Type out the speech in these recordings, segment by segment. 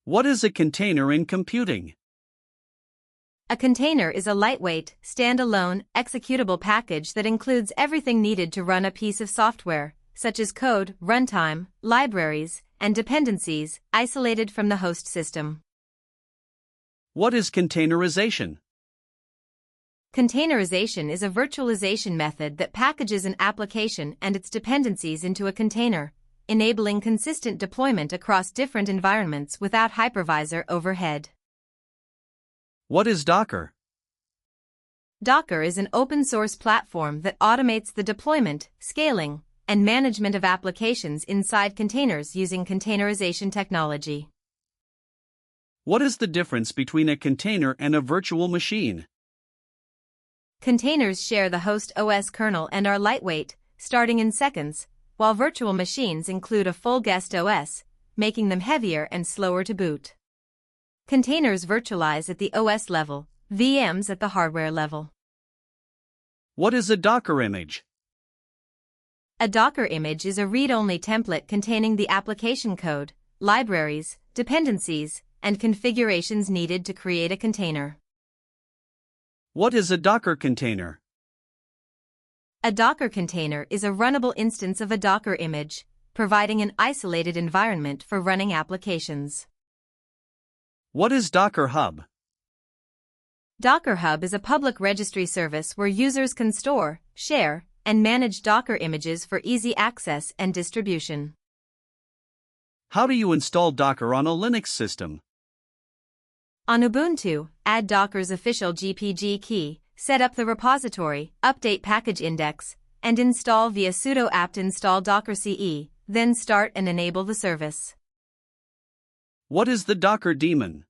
What is a container in computing? A container is a lightweight, standalone, executable package that includes everything needed to run a piece of software, such as code, runtime, libraries, and dependencies, isolated from the host system. What is containerization? Containerization is a virtualization method that packages an application and its dependencies into a container, enabling consistent deployment across different environments without hypervisor overhead. What is Docker? Docker is an open-source platform that automates the deployment, scaling, and management of applications inside containers using containerization technology. What is the difference between a container and a virtual machine? Containers share the host OS kernel and are lightweight, starting in seconds, while virtual machines include a full guest OS, making them heavier and slower to boot. Containers virtualize at the OS level, VMs at the hardware level. What is a Docker image? A Docker image is a read-only template containing the application code, libraries, dependencies, and configurations needed to create a container. What is a Docker container? A Docker container is a runnable instance of a Docker image, providing an isolated environment for running applications. What is Docker Hub? Docker Hub is a public registry service where users can store, share, and manage Docker images for easy access and distribution. How do you install Docker on a Linux system? On Ubuntu, add Docker's official GPG key, set up the repository, update package index, and install via sudo apt install docker ce, then start and enable the service. What is the Docker daemon?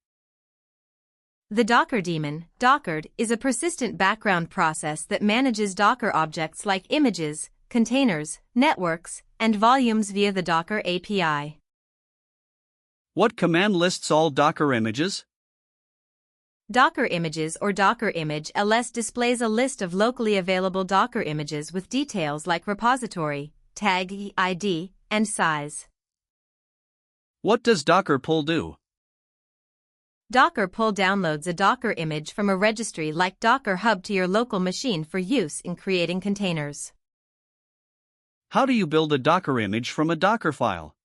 The Docker daemon, Dockered, is a persistent background process that manages Docker objects like images, containers, networks, and volumes via the Docker API. What command lists all Docker images? Docker images or Docker image ls displays a list of locally available Docker images with details like repository, tag ID, and size. What does Docker pull do? Docker pull downloads a Docker image from a registry like Docker Hub to your local machine for use in creating containers. How do you build a Docker image from a Docker file?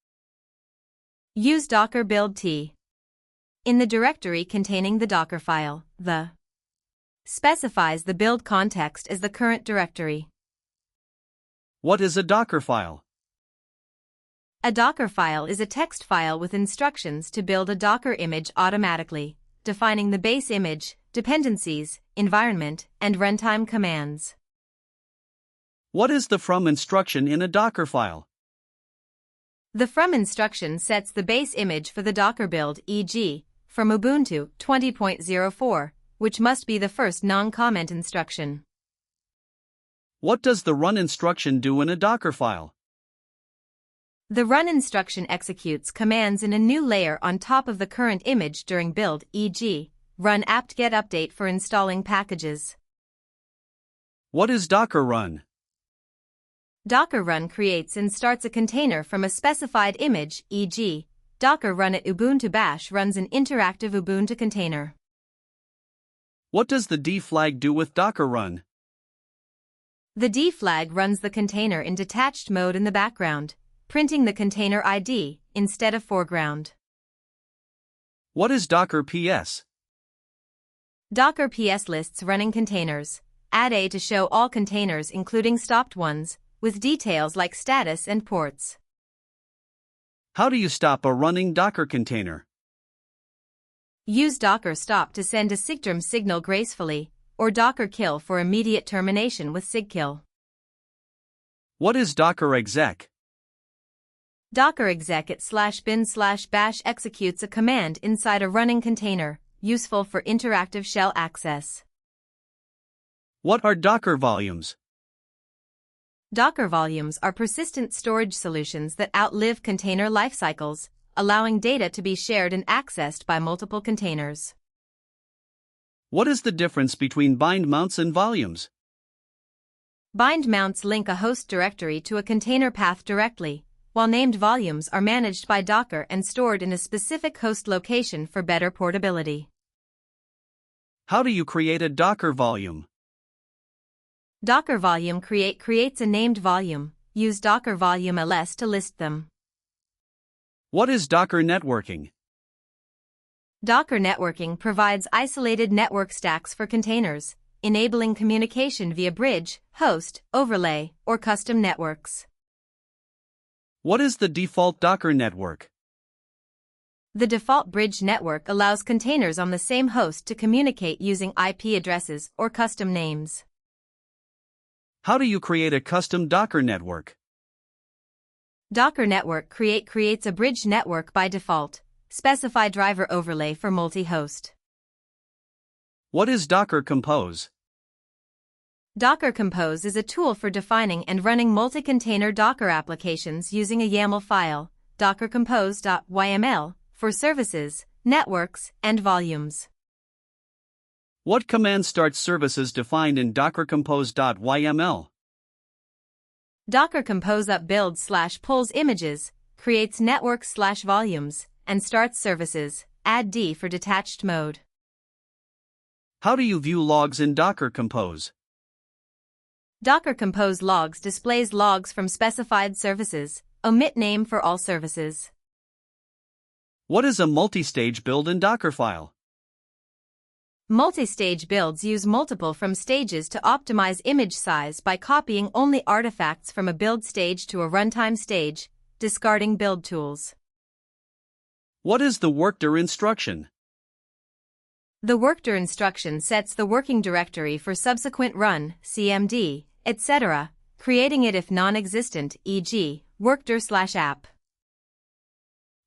Use Docker build t. In the directory containing the Docker file, the specifies the build context as the current directory. What is a Docker file? A Docker file is a text file with instructions to build a Docker image automatically, defining the base image, dependencies, environment, and runtime commands. What is the from instruction in a Docker file? The from instruction sets the base image for the Docker build, e.g., from Ubuntu 20.04, which must be the first non-comment instruction. What does the run instruction do in a Docker file? The run instruction executes commands in a new layer on top of the current image during build, e.g., run apt-get update for installing packages. What is Docker run? Docker run creates and starts a container from a specified image, e.g., Docker run at Ubuntu Bash runs an interactive Ubuntu container. What does the D flag do with Docker run? The D flag runs the container in detached mode in the background, printing the container ID instead of foreground. What is Docker PS? Docker PS lists running containers. Add A to show all containers including stopped ones, with details like status and ports. How do you stop a running Docker container? Use Docker stop to send a SIGTERM signal gracefully, or Docker kill for immediate termination with SIGKILL. What is Docker exec? Docker exec at /bin/bash executes a command inside a running container, useful for interactive shell access. What are Docker volumes? Docker volumes are persistent storage solutions that outlive container lifecycles, allowing data to be shared and accessed by multiple containers. What is the difference between bind mounts and volumes? Bind mounts link a host directory to a container path directly, while named volumes are managed by Docker and stored in a specific host location for better portability. How do you create a Docker volume? Docker volume creates a named volume. Use Docker volume ls to list them. What is Docker networking? Docker networking provides isolated network stacks for containers, enabling communication via bridge, host, overlay, or custom networks. What is the default Docker network? The default bridge network allows containers on the same host to communicate using IP addresses or custom names. How do you create a custom Docker network? Docker network creates a bridge network by default. Specify driver overlay for multi-host. What is Docker Compose? Docker Compose is a tool for defining and running multi-container Docker applications using a YAML file, dockercompose.yml, for services, networks, and volumes. What command starts services defined in dockercompose.yml? Docker Compose upbuilds/pulls images, creates networks/volumes, and starts services. Add D for detached mode. How do you view logs in Docker Compose? Docker Compose logs displays logs from specified services. Omit name for all services. What is a multi-stage build in Dockerfile? Multi-stage builds use multiple from stages to optimize image size by copying only artifacts from a build stage to a runtime stage, discarding build tools. What is the workdir instruction? The workdir instruction sets the working directory for subsequent run, CMD, etc., creating it if non-existent, e.g., workdir/app.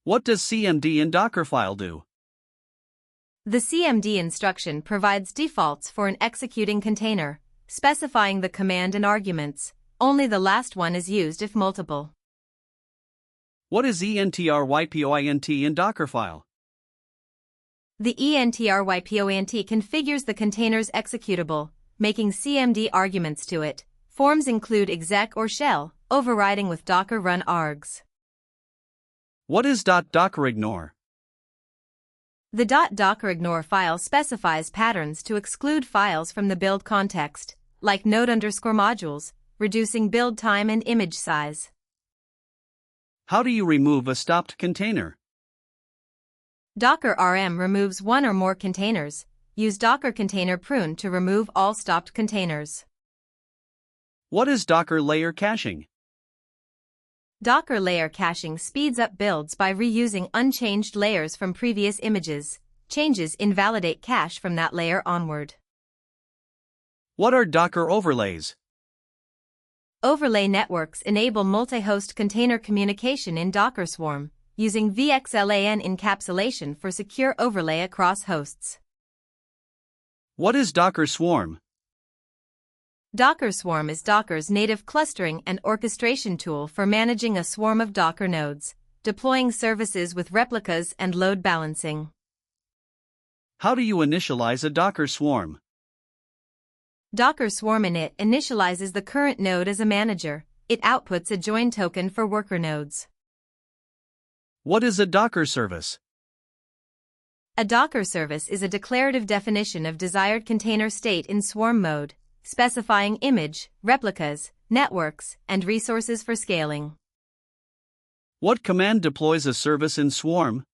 What does CMD in Dockerfile do? The CMD instruction provides defaults for an executing container, specifying the command and arguments. Only the last one is used if multiple. What is entrypoint in Dockerfile? The entrypoint configures the container's executable, making CMD arguments to it. Forms include exec or shell, overriding with Docker run args. What is .dockerignore? The .dockerignore file specifies patterns to exclude files from the build context, like node_modules, reducing build time and image size. How do you remove a stopped container? Docker RM removes one or more containers. Use Docker container prune to remove all stopped containers. What is Docker layer caching? Docker layer caching speeds up builds by reusing unchanged layers from previous images. Changes invalidate cache from that layer onward. What are Docker overlays? Overlay networks enable multi-host container communication in Docker Swarm, using VXLAN encapsulation for secure overlay across hosts. What is Docker Swarm? Docker Swarm is Docker's native clustering and orchestration tool for managing a swarm of Docker nodes, deploying services with replicas and load balancing. How do you initialize a Docker Swarm? Docker Swarm init initializes the current node as a manager. It outputs a join token for worker nodes. What is a Docker service? A Docker service is a declarative definition of desired container state in swarm mode, specifying image, replicas, networks, and resources for scaling. What command deploys a service in Swarm?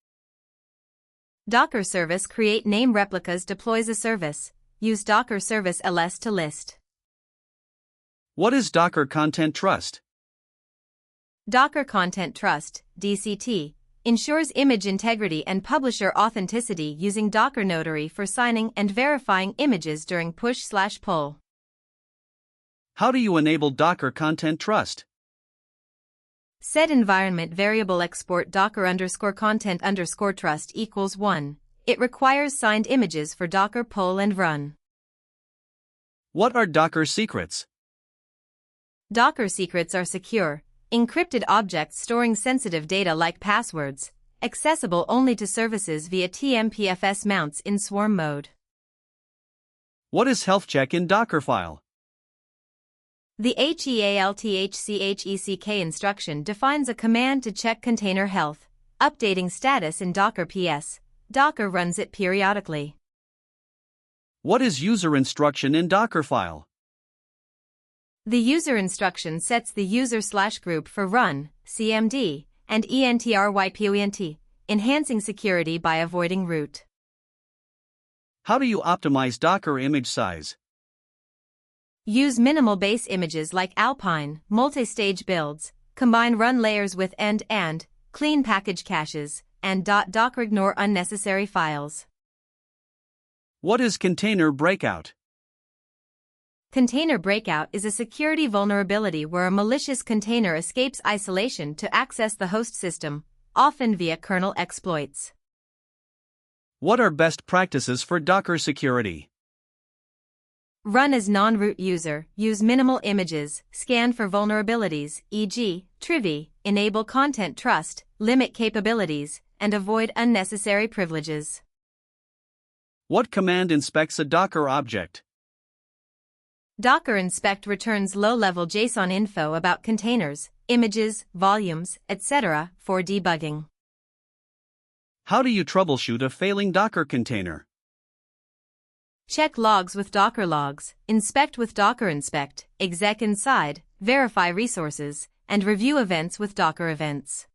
Docker service create name replicas deploys a service. Use Docker service ls to list. What is Docker Content Trust? Docker Content Trust, DCT, ensures image integrity and publisher authenticity using Docker Notary for signing and verifying images during push/pull. How do you enable Docker Content Trust? Set environment variable export docker_content_trust equals 1. It requires signed images for Docker pull and run. What are Docker secrets? Docker secrets are secure, encrypted objects storing sensitive data like passwords, accessible only to services via TMPFS mounts in swarm mode. What is health check in Dockerfile? The HEALTHCHECK instruction defines a command to check container health, updating status in Docker PS. Docker runs it periodically. What is user instruction in Docker file? The user instruction sets the user/group for run, CMD, and entrypoint, enhancing security by avoiding root. How do you optimize Docker image size? Use minimal base images like Alpine, multi-stage builds, combine run layers with and, clean package caches, and .docker ignore unnecessary files. What is container breakout? Container breakout is a security vulnerability where a malicious container escapes isolation to access the host system, often via kernel exploits. What are best practices for Docker security? Run as non-root user, use minimal images, scan for vulnerabilities, e.g., Trivy, enable content trust, limit capabilities, and avoid unnecessary privileges. What command inspects a Docker object? Docker inspect returns low-level JSON info about containers, images, volumes, etc. for debugging. How do you troubleshoot a failing Docker container? Check logs with Docker logs, inspect with Docker inspect, exec inside, verify resources, and review events with Docker events.